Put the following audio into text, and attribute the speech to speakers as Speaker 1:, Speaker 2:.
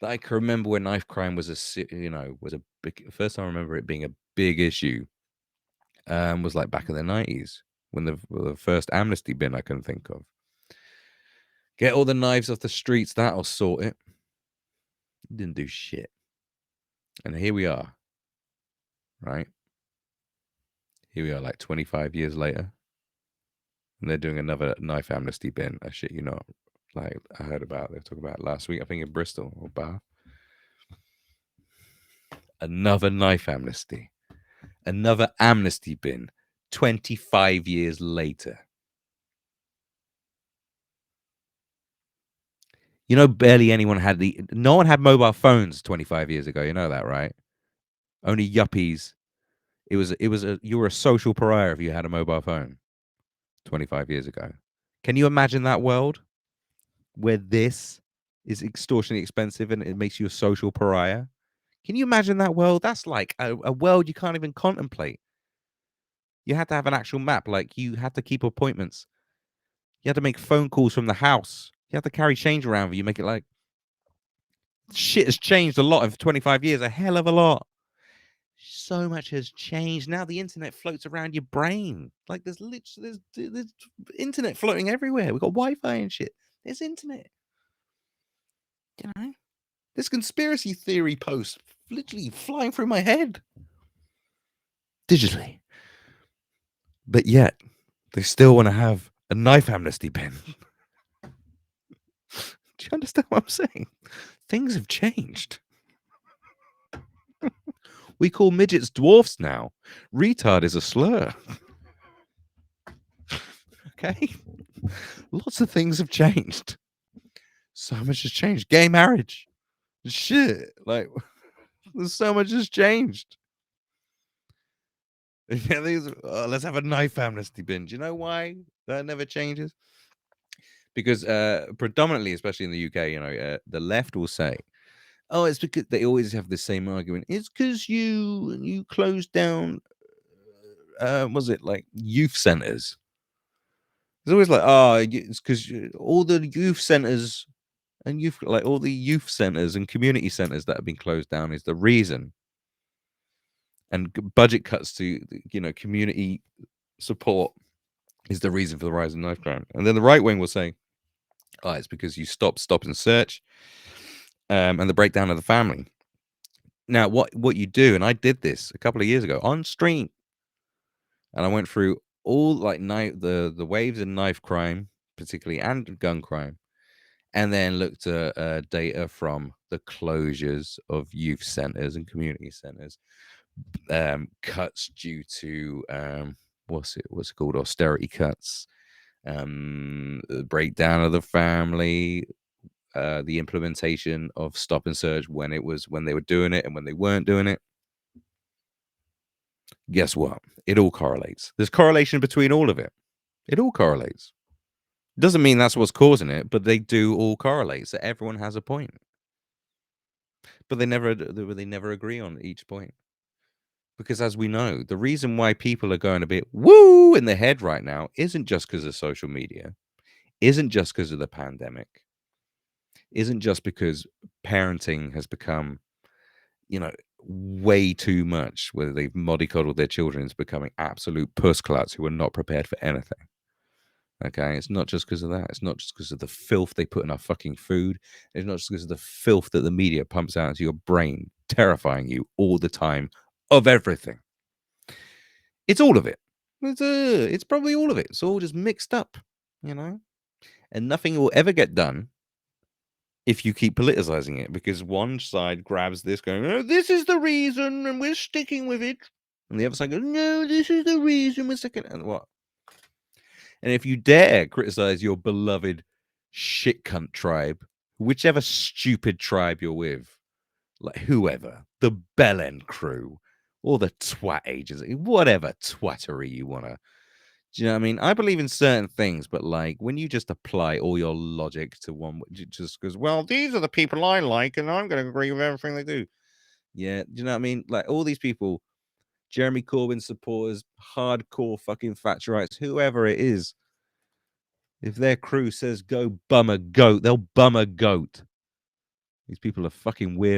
Speaker 1: that I can remember when knife crime was was a big. First time I remember it being a big issue was like back in the 90s when the first amnesty bin I can think of. Get all the knives off the streets, that'll sort it. Didn't do shit. And here we are, right? Here we are like 25 years later. And they're doing another knife amnesty bin. A shit, like I heard about. They were talking about it last week, I think in Bristol or Bath. Another knife amnesty. Another amnesty bin 25 years later. Barely anyone had no one had mobile phones 25 years ago. You know that, right? Only yuppies. You were a social pariah if you had a mobile phone 25 years ago. Can you imagine that world where this is extortionately expensive and it makes you a social pariah? Can you imagine that world? That's like a world you can't even contemplate. You had to have an actual map. Like you had to keep appointments. You had to make phone calls from the house. You had to carry change around with you. Make it like shit has changed a lot in 25 years. A hell of a lot. So much has changed. Now the internet floats around your brain. Like there's internet floating everywhere. We've got Wi-Fi and shit. There's internet. This conspiracy theory post literally flying through my head digitally. But yet, they still want to have a knife amnesty bin. Do you understand what I'm saying? Things have changed. We call midgets dwarfs now. Retard is a slur. Okay? Lots of things have changed. So much has changed. Gay marriage. Shit. Like, there's so much has changed. Yeah, let's have a knife amnesty bin. Do you know why that never changes? Because predominantly, especially in the UK, the left will say, "Oh, it's because they always have the same argument. It's because you closed down, was it like youth centers? It's always like, oh, it's because all the youth centers and all the youth centers and community centers that have been closed down is the reason, and budget cuts to community support is the reason for the rise in knife crime." And then the right wing will say, "Oh, it's because you stop and search, and the breakdown of the family." Now, what you do, and I did this a couple of years ago on stream, and I went through all like the waves in knife crime, particularly, and gun crime, and then looked at data from the closures of youth centers and community centers, cuts due to what's it called, austerity cuts, the breakdown of the family, the implementation of stop and search when they were doing it and when they weren't doing it. Guess what? It all correlates. There's correlation between all of it. It all correlates. Doesn't mean that's what's causing it, but they do all correlate. So everyone has a point. But they never agree on each point. Because as we know, the reason why people are going a bit woo in their head right now isn't just because of social media, isn't just because of the pandemic, isn't just because parenting has become, way too much, whether they've mollycoddled their children into becoming absolute pusscluts who are not prepared for anything. Okay, it's not just because of that. It's not just because of the filth they put in our fucking food. It's not just because of the filth that the media pumps out into your brain, terrifying you all the time of everything. It's all of it. It's probably all of it. It's all just mixed up, and nothing will ever get done if you keep politicizing it, because one side grabs this going, "Oh, this is the reason and we're sticking with it," and the other side goes, "No, this is the reason we're sticking," and what? And if you dare criticize your beloved shit cunt tribe, whichever stupid tribe you're with, like whoever, the Bellend crew or the twat agency, whatever twattery you want to. Do you know what I mean? I believe in certain things, but like when you just apply all your logic to one, just because, well, these are the people I like and I'm going to agree with everything they do. Yeah. Do you know what I mean? Like all these people, Jeremy Corbyn supporters, hardcore fucking Thatcherites, whoever it is, if their crew says go bum a goat, they'll bum a goat. These people are fucking weird.